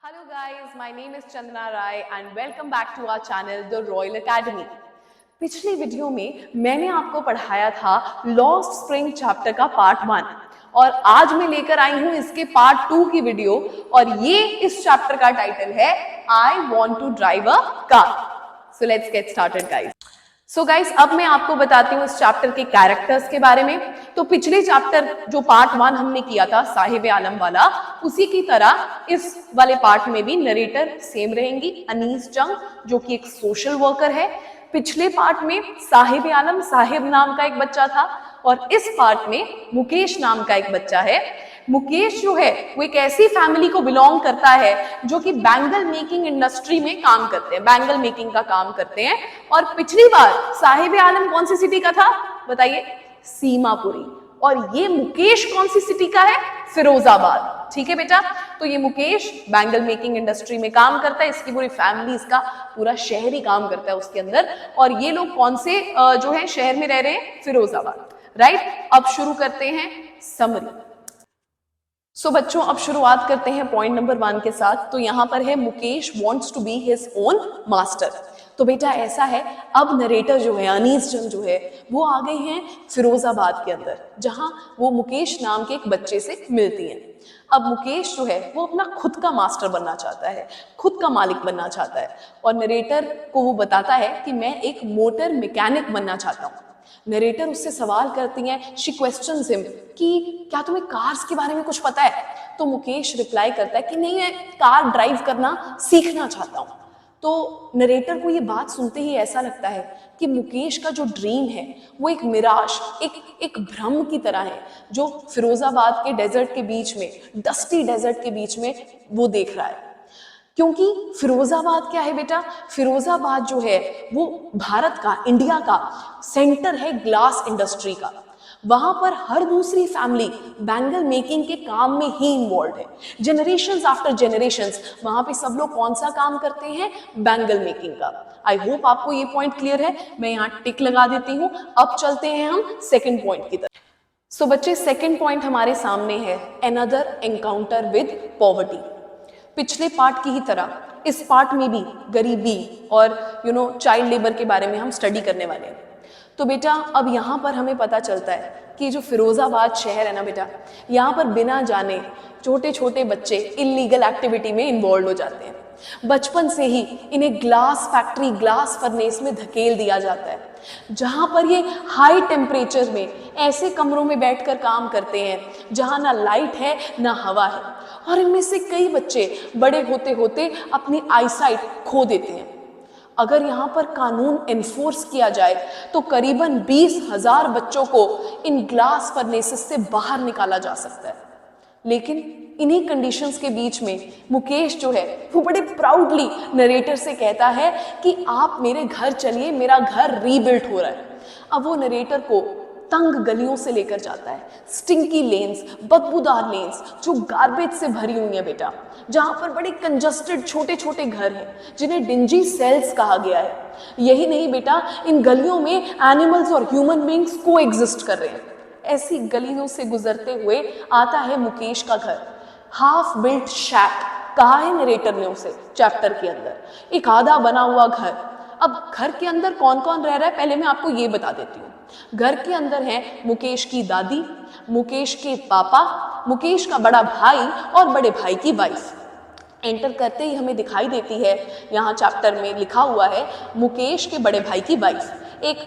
Hello guys, my name is Chandana Rai and welcome back to our channel The Royal Academy. पिछली video में मैंने आपको पढ़ाया था लॉस्ट स्प्रिंग चैप्टर का पार्ट 1 और आज मैं लेकर आई हूं इसके पार्ट 2 की वीडियो और ये इस चैप्टर का टाइटल है I want to drive a car. So let's get started guys. So guys अब मैं आपको बताती हूँ इस चैप्टर के कैरेक्टर्स के बारे में. तो पिछले चैप्टर जो पार्ट 1 हमने किया था साहिब आलम वाला, उसी की तरह इस वाले पार्ट में भी नरेटर सेम रहेंगी अनीस जंग जो कि एक सोशल वर्कर है. पिछले पार्ट में साहिब आलम साहिब नाम का एक बच्चा था और इस पार्ट में मुकेश नाम का एक बच्चा है. मुकेश जो है वो एक ऐसी फैमिली को बिलोंग करता है जो कि बैंगल मेकिंग इंडस्ट्री में काम करते हैं, बैंगल मेकिंग का काम करते हैं. और पिछली बार साहिब आलम कौन सी सिटी का था बताइए? सीमापुरी. और ये मुकेश कौन सी सिटी का है? फिरोजाबाद. ठीक है बेटा, तो ये मुकेश बैंगल मेकिंग इंडस्ट्री में काम करता है, इसकी पूरी फैमिली, इसका पूरा शहर ही काम करता है उसके अंदर. और ये लोग कौन से जो है शहर में रह रहे हैं? फिरोजाबाद. राइट, अब शुरू करते हैं समरी. सो बच्चों अब शुरुआत करते हैं पॉइंट नंबर 1 के साथ. तो यहाँ पर है Mukesh wants to be his own master. तो बेटा ऐसा है, अब नरेटर जो है अनीस जंग जो है वो आ गई हैं फिरोजाबाद के अंदर जहां वो मुकेश नाम के एक बच्चे से मिलती हैं. अब मुकेश जो है वो अपना खुद का मास्टर बनना चाहता है, खुद का मालिक बनना चाहता है और नरेटर को वो बताता है कि मैं एक मोटर मैकेनिक बनना चाहता हूँ. नरेटर उससे सवाल करती हैं, शी क्वेश्चंस हिम कि क्या तुम्हें कार्स के बारे में कुछ पता है? तो मुकेश रिप्लाई करता है कि नहीं, मैं कार ड्राइव करना सीखना चाहता हूँ. तो नरेटर को ये बात सुनते ही ऐसा लगता है कि मुकेश का जो ड्रीम है वो एक मिराज, एक भ्रम की तरह है जो फिरोजाबाद के डेजर्ट के बीच में, डस्टी डेजर्ट के बीच में वो देख रहा है. क्योंकि फिरोजाबाद क्या है बेटा? फिरोजाबाद जो है वो भारत का, इंडिया का सेंटर है ग्लास इंडस्ट्री का. वहां पर हर दूसरी फैमिली बैंगल मेकिंग के काम में ही इन्वॉल्व है. जनरेशंस आफ्टर जनरेशंस वहां पे सब लोग कौन सा काम करते हैं? बैंगल मेकिंग का. आई होप आपको ये पॉइंट क्लियर है. मैं यहाँ टिक लगा देती हूँ. अब चलते हैं हम सेकेंड पॉइंट की तरफ. सो बच्चे सेकेंड पॉइंट हमारे सामने है अनदर एनकाउंटर विद पॉवर्टी. पिछले पार्ट की ही तरह इस पार्ट में भी गरीबी और चाइल्ड लेबर के बारे में हम स्टडी करने वाले हैं. तो बेटा अब यहाँ पर हमें पता चलता है कि जो फिरोजाबाद शहर है ना बेटा, यहाँ पर बिना जाने छोटे छोटे बच्चे इलीगल एक्टिविटी में इन्वॉल्व हो जाते हैं. बचपन से ही इन्हें ग्लास फैक्ट्री, ग्लास फर्नेस में धकेल दिया जाता है जहाँ पर ये हाई टेम्परेचर में ऐसे कमरों में बैठकर काम करते हैं जहाँ ना लाइट है ना हवा है. और इनमें से कई बच्चे बड़े होते होते अपनी आईसाइट खो देते हैं. अगर यहाँ पर कानून एनफोर्स किया जाए तो करीबन 20,000 बच्चों को इन ग्लास फर्नेसेस से बाहर निकाला जा सकता है. लेकिन इन्हीं कंडीशंस के बीच में मुकेश जो है वो बड़े प्राउडली नरेटर से कहता है कि आप मेरे घर चलिए, मेरा घर रीबिल्ड हो रहा है. अब वो नरेटर को तंग गलियों से लेकर जाता है, स्टिंकी लेन्स, बदबूदार लेन्स जो गार्बेज से भरी हुई है बेटा, जहां पर बड़े कंजस्टेड छोटे छोटे घर हैं जिन्हें डिंजी सेल्स कहा गया है. यही नहीं बेटा, इन गलियों में एनिमल्स और ह्यूमन बींग्स को एग्जिस्ट कर रहे हैं. ऐसी गलियों से गुजरते हुए आता है मुकेश का घर. हाफ बिल्ट शैक कहा है नरेटर ने उसे चैप्टर के अंदर, एक आधा बना हुआ घर. अब घर के अंदर कौन कौन रह रहा है पहले मैं आपको ये बता देती हूँ. घर के अंदर है मुकेश की दादी, मुकेश के पापा, मुकेश का बड़ा भाई और बड़े भाई की वाइफ. एंटर करते ही हमें दिखाई देती है, यहाँ चैप्टर में लिखा हुआ है मुकेश के बड़े भाई की वाइफ, एक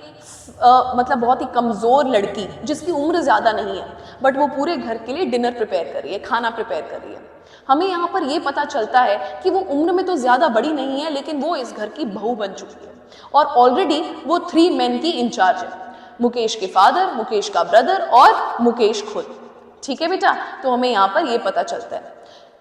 मतलब बहुत ही कमज़ोर लड़की जिसकी उम्र ज़्यादा नहीं है बट वो पूरे घर के लिए डिनर प्रिपेयर कर रही है, खाना प्रिपेयर कर रही है. हमें यहाँ पर ये पता चलता है कि वो उम्र में तो ज़्यादा बड़ी नहीं है लेकिन वो इस घर की बहू बन चुकी है और ऑलरेडी वो 3 मेन की इंचार्ज है. मुकेश के फादर, मुकेश का ब्रदर और मुकेश खुद. ठीक है बेटा, तो हमें यहाँ पर ये पता चलता है.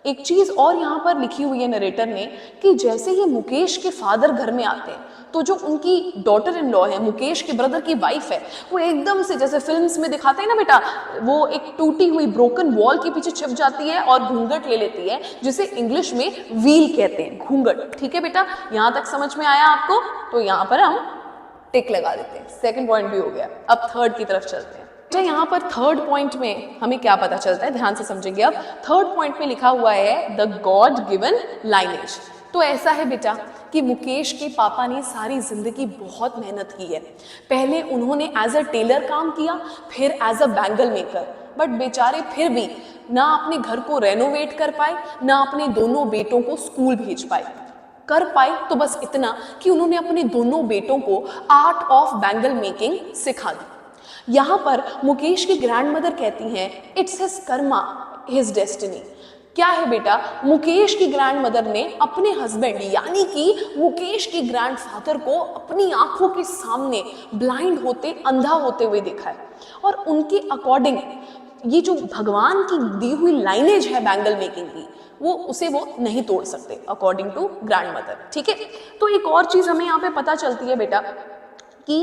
एक चीज और यहाँ पर लिखी हुई है नरेटर ने कि जैसे ही मुकेश के फादर घर में आते हैं तो जो उनकी डॉटर इन लॉ है, मुकेश के ब्रदर की वाइफ है, वो एकदम से जैसे फिल्म्स में दिखाते हैं ना बेटा, वो एक टूटी हुई ब्रोकन वॉल के पीछे छिप जाती है और घूंघट ले लेती है जिसे इंग्लिश में व्हील कहते हैं, घूंघट. ठीक है बेटा, यहाँ तक समझ में आया आपको? तो यहाँ पर हम टिक लगा देते हैं. सेकंड पॉइंट भी हो गया. अब थर्ड की तरफ चलते हैं. तो यहाँ पर थर्ड पॉइंट में हमें क्या पता चलता है, ध्यान से समझेंगे। अब थर्ड पॉइंट में लिखा हुआ है द गॉड गिवन लाइनेज। तो ऐसा है बेटा कि मुकेश के पापा ने सारी जिंदगी बहुत मेहनत की है। पहले उन्होंने एज अ टेलर काम किया, फिर as a bangle maker, but बेचारे फिर भी ना अपने घर को रेनोवेट कर पाए, ना अपने दोनों बेटों को स्कूल भेज पाए। कर पाए तो बस इतना कि उन्होंने अपने दोनों बेटों को आर्ट ऑफ बैंगल मेकिंग सिखा दी। यहाँ पर मुकेश की ग्रैंडमदर कहती हैं it's his Karma, his destiny. क्या है बेटा, मुकेश की ग्रैंडमदर ने अपने हस्बैंड यानी कि मुकेश के ग्रैंडफादर को अपनी आंखों के सामने ब्लाइंड होते, अंधा होते हुए देखा है, और उनके अकॉर्डिंग ये जो भगवान की दी हुई लाइनेज है बैंगल मेकिंग की, वो नहीं तोड़ सकते अकॉर्डिंग टू ग्रैंडमदर। ठीक है, तो एक और चीज हमें यहाँ पे पता चलती है बेटा कि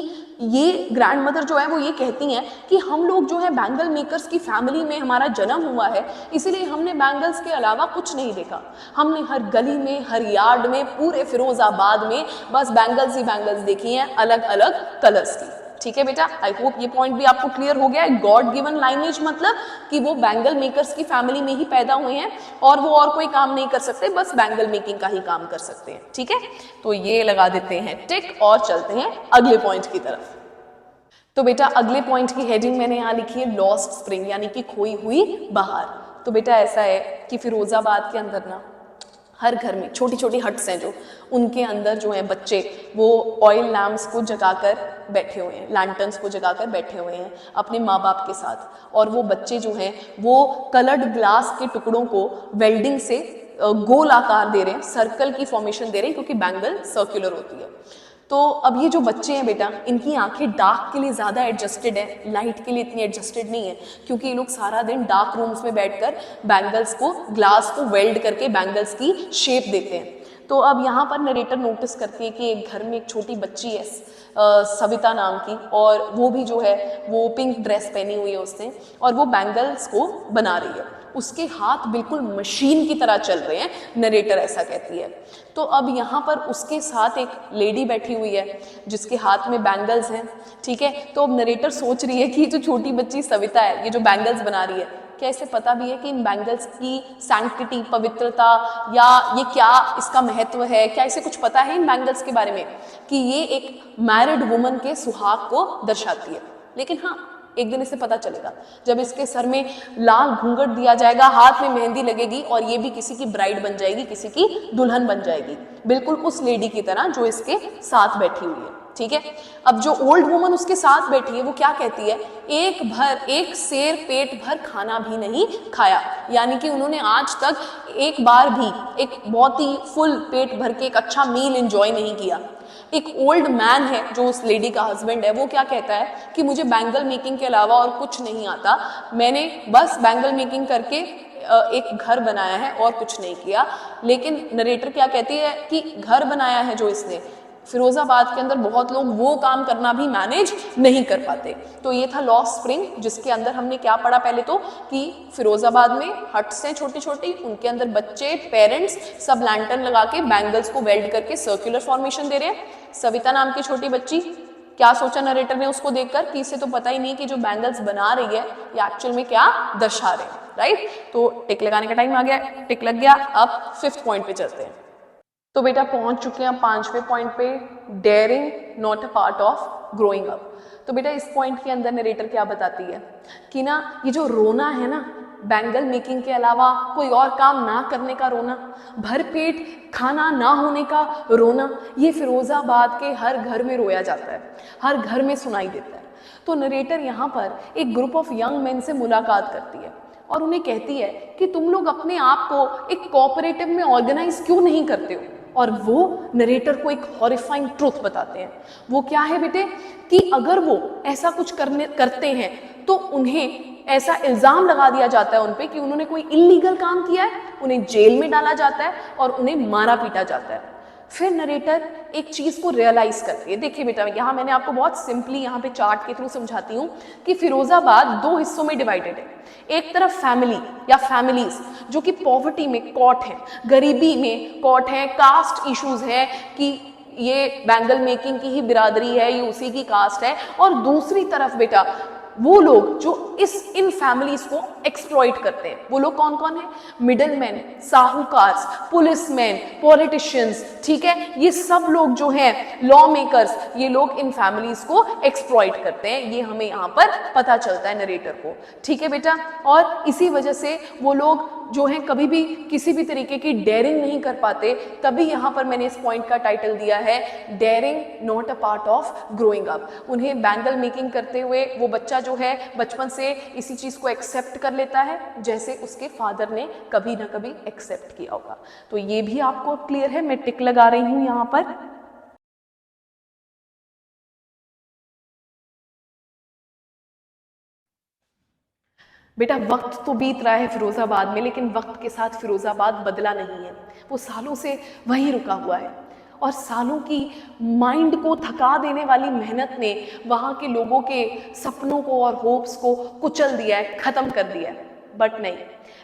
ये ग्रैंडमदर जो है वो ये कहती हैं कि हम लोग जो है बैंगल मेकर्स की फैमिली में हमारा जन्म हुआ है, इसीलिए हमने बैंगल्स के अलावा कुछ नहीं देखा। हमने हर गली में, हर यार्ड में, पूरे फिरोजाबाद में बस बैंगल्स ही बैंगल्स देखी हैं, अलग अलग कलर्स की। ठीक है बेटा, आई होप ये पॉइंट भी आपको क्लियर हो गया है। गॉड गिवन लाइनेज मतलब कि वो बैंगल मेकर्स की फैमिली में ही पैदा हुए हैं और वो और कोई काम नहीं कर सकते, बस बैंगल मेकिंग का ही काम कर सकते हैं। ठीक है, तो ये लगा देते हैं टिक और चलते हैं अगले पॉइंट की तरफ। तो बेटा अगले पॉइंट की हेडिंग मैंने यहाँ लिखी है लॉस्ट स्प्रिंग, यानी कि खोई हुई बहार। तो बेटा ऐसा है कि फिरोजाबाद के अंदर ना हर घर में छोटी छोटी हट्स हैं, जो उनके अंदर जो है बच्चे वो ऑयल लैम्प्स को जगाकर बैठे हुए हैं, लैंटर्न्स को जगाकर बैठे हुए हैं अपने माँ बाप के साथ। और वो बच्चे जो हैं वो कलर्ड ग्लास के टुकड़ों को वेल्डिंग से गोल आकार दे रहे हैं, सर्कल की फॉर्मेशन दे रहे हैं, क्योंकि बैंगल सर्कुलर होती है। तो अब ये जो बच्चे हैं बेटा, इनकी आंखें डार्क के लिए ज़्यादा एडजस्टेड है, लाइट के लिए इतनी एडजस्टेड नहीं है, क्योंकि ये लोग सारा दिन डार्क रूम्स में बैठकर बैंगल्स को, ग्लास को वेल्ड करके बैंगल्स की शेप देते हैं। तो अब यहाँ पर नरेटर नोटिस करती है कि एक घर में एक छोटी बच्ची है सविता नाम की, और वो भी जो है वो पिंक ड्रेस पहनी हुई है उसने, और वो बैंगल्स को बना रही है। उसके हाथ बिल्कुल मशीन की तरह चल रहे हैं, नरेटर ऐसा कहती है। तो अब यहाँ पर उसके साथ एक लेडी बैठी हुई है जिसके हाथ में बैंगल्स हैं। ठीक है, तो अब नरेटर सोच रही है कि जो छोटी बच्ची सविता है, ये जो बैंगल्स बना रही है, क्या इसे पता भी है कि इन बैंगल्स की सैंक्टिटी, पवित्रता, या ये क्या इसका महत्व है, क्या इसे कुछ पता है इन बैंगल्स के बारे में कि ये एक मैरिड वुमन के सुहाग को दर्शाती है। लेकिन हाँ, एक दिन इसे पता चलेगा जब इसके सर में लाल घूंघट दिया जाएगा, हाथ में मेहंदी लगेगी, और ये भी किसी की ब्राइड बन जाएगी, किसी की दुल्हन बन जाएगी, बिल्कुल उस लेडी की तरह जो इसके साथ बैठी हुई है। ठीक है, अब जो ओल्ड वुमन उसके साथ बैठी है वो क्या कहती है, एक शेर पेट भर खाना भी नहीं खाया, यानी कि उन्होंने आज तक एक बार भी एक बहुत ही फुल पेट भर के एक अच्छा मील एंजॉय नहीं किया। एक ओल्ड मैन है जो उस लेडी का हस्बैंड है, वो क्या कहता है कि मुझे बैंगल मेकिंग के अलावा और कुछ नहीं आता, मैंने बस बैंगल मेकिंग करके एक घर बनाया है और कुछ नहीं किया। लेकिन नरेटर क्या कहती है कि घर बनाया है जो इसने, फिरोजाबाद के अंदर बहुत लोग वो काम करना भी मैनेज नहीं कर पाते। तो ये था लॉस्ट स्प्रिंग, जिसके अंदर हमने क्या पढ़ा पहले तो कि फिरोजाबाद में हट्स हैं छोटी छोटी, उनके अंदर बच्चे, पेरेंट्स सब लैंटर्न लगा के बैंगल्स को वेल्ड करके सर्कुलर फॉर्मेशन दे रहे हैं। सविता नाम की छोटी बच्ची, क्या सोचा नरेटर ने उसको देखकर कि इसे तो पता ही नहीं कि जो बैंगल्स बना रही है ये एक्चुअल में क्या दर्शा रहे हैं, राइट। तो टिक लगाने का टाइम आ गया, टिक लग गया। अब 5th पॉइंट पे चलते हैं। तो बेटा पहुंच चुके हैं 5वें पॉइंट पे, daring not a part of growing up. तो बेटा इस पॉइंट के अंदर नरेटर क्या बताती है कि ना ये जो रोना है ना, बैंगल मेकिंग के अलावा कोई और काम ना करने का रोना, भरपेट खाना ना होने का रोना, ये फिरोजाबाद के हर घर में रोया जाता है, हर घर में सुनाई देता है। तो नरेटर यहाँ पर एक ग्रुप ऑफ यंग मैन से मुलाकात करती है और उन्हें कहती है कि तुम लोग अपने आप को एक कोऑपरेटिव में ऑर्गेनाइज क्यों नहीं करते हो। और वो नरेटर को एक हॉरिफाइंग ट्रूथ बताते हैं। वो क्या है बेटे कि अगर वो ऐसा कुछ करते हैं तो उन्हें ऐसा इल्जाम लगा दिया जाता है उन पे कि उन्होंने कोई इल्लीगल काम किया है, उन्हें जेल में डाला जाता है और उन्हें मारा पीटा जाता है। फिर नरेटर एक चीज को रियलाइज करती है। देखिए बेटा, यहाँ मैंने आपको बहुत सिंपली यहाँ पे चार्ट के थ्रू समझाती हूँ कि फिरोजाबाद 2 हिस्सों में डिवाइडेड है। एक तरफ फैमिली या फैमिलीज जो कि पॉवर्टी में कॉट हैं, गरीबी में कॉट हैं, कास्ट इश्यूज है कि ये बैंगल मेकिंग की ही बिरादरी है, ये उसी की कास्ट है। और दूसरी तरफ बेटा वो लोग जो इन फैमिलीज को एक्सप्लॉइट करते हैं, वो लोग कौन कौन है? मिडलमैन, साहूकार्स, पुलिसमैन, पॉलिटिशियंस, ठीक है, ये सब लोग जो हैं, लॉ मेकर्स, ये लोग इन फैमिलीज को एक्सप्लॉइट करते हैं। ये हमें यहाँ पर पता चलता है नरेटर को, ठीक है बेटा। और इसी वजह से वो लोग जो है कभी भी किसी भी तरीके की डेयरिंग नहीं कर पाते। तभी यहाँ पर मैंने इस पॉइंट का टाइटल दिया है daring not a part of growing up. उन्हें बैंगल मेकिंग करते हुए वो बच्चा जो है बचपन से इसी चीज को एक्सेप्ट कर लेता है जैसे उसके फादर ने कभी ना कभी एक्सेप्ट किया होगा। तो ये भी आपको क्लियर है, मैं टिक लगा रही हूं यहाँ पर। बेटा वक्त तो बीत रहा है फिरोजाबाद में, लेकिन वक्त के साथ फिरोजाबाद बदला नहीं है। वो सालों से वहीं रुका हुआ है और सालों की माइंड को थका देने वाली मेहनत ने वहाँ के लोगों के सपनों को और होप्स को कुचल दिया है, खत्म कर दिया है। बट नहीं,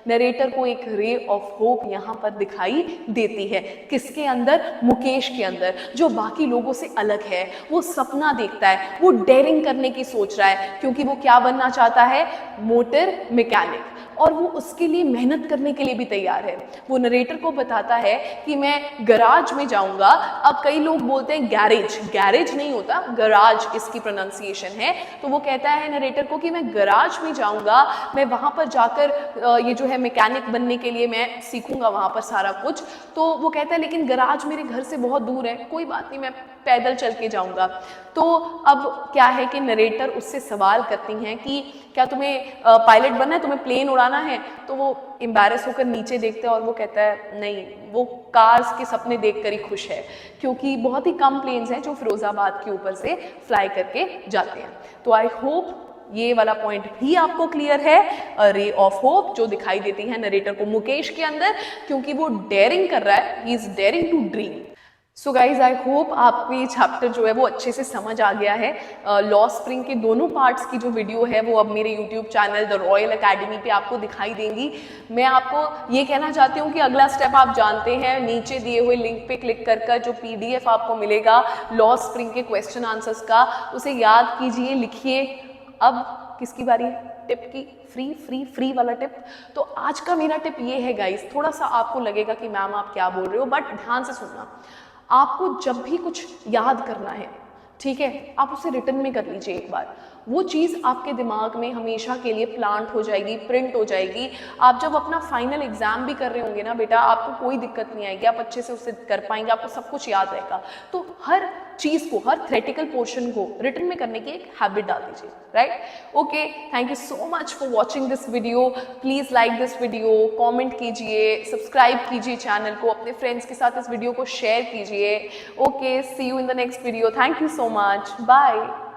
नरेटर को एक रे ऑफ होप यहाँ पर दिखाई देती है। किसके अंदर? मुकेश के अंदर, जो बाकी लोगों से अलग है। वो सपना देखता है, वो डेयरिंग करने की सोच रहा है, क्योंकि वो क्या बनना चाहता है? Motor mechanic. और वो उसके लिए मेहनत करने के लिए भी तैयार है। वो नरेटर को बताता है कि मैं गराज में जाऊंगा। अब कई लोग बोलते हैं गैरेज, गैरेज नहीं होता, गराज इसकी प्रोनाउंसिएशन है। तो वो कहता है नरेटर को कि मैं गराज में जाऊंगा, मैं वहां पर जाकर ये जो है मैकेनिक बनने के लिए मैं सीखूंगा वहां पर सारा कुछ। तो वो कहता है लेकिन गराज मेरे घर से बहुत दूर है। कोई बात नहीं, मैं पैदल चल के जाऊंगा। तो अब क्या है कि नरेटर उससे सवाल करती हैं कि क्या तुम्हें पायलट बनना है, तुम्हें प्लेन उड़ाना है? तो वो एम्बैरस होकर नीचे देखता है और वो कहता है नहीं, वो कार्स के सपने देखकर ही खुश है, क्योंकि बहुत ही कम प्लेन्स हैं जो फिरोजाबाद के ऊपर से फ्लाई करके जाते हैं। तो आई होप ये वाला पॉइंट भी आपको क्लियर है। रे ऑफ होप जो दिखाई देती है नरेटर को मुकेश के अंदर, क्योंकि वो डेयरिंग कर रहा है, he is daring to dream. So guys I hope आपको ये चैप्टर जो है वो अच्छे से समझ आ गया है। लॉ स्प्रिंग के दोनों पार्ट्स की जो वीडियो है वो अब मेरे YouTube channel the royal academy पे आपको दिखाई देंगी। मैं आपको ये कहना चाहती हूँ कि अगला स्टेप आप जानते हैं, नीचे दिए हुए लिंक पे क्लिक कर जो PDF आपको मिलेगा लॉ स्प्रिंग के क्वेश्चन आंसर्स का, उसे याद कीजिए, लिखिए। अब किसकी बारी है? टिप की। फ्री फ्री फ्री वाला टिप। तो आज का मेरा टिप ये है गाइस, थोड़ा सा आपको लगेगा कि मैम आप क्या बोल रहे हो, बट ध्यान से सुनना। आपको जब भी कुछ याद करना है, ठीक है, आप उसे रिटन में कर लीजिए एक बार। वो चीज़ आपके दिमाग में हमेशा के लिए प्लांट हो जाएगी, प्रिंट हो जाएगी। आप जब अपना फाइनल एग्जाम भी कर रहे होंगे ना बेटा, आपको कोई दिक्कत नहीं आएगी, आप अच्छे से उसे कर पाएंगे, आपको सब कुछ याद रहेगा। तो हर चीज़ को, हर थ्योरेटिकल पोर्शन को रिटन में करने की एक हैबिट डाल दीजिए, right? Okay, thank you so much for watching this video. Please like this video, comment कीजिए, सब्सक्राइब कीजिए चैनल को, अपने फ्रेंड्स के साथ इस वीडियो को शेयर कीजिए। Okay, see you in the next video. Thank you so much, bye.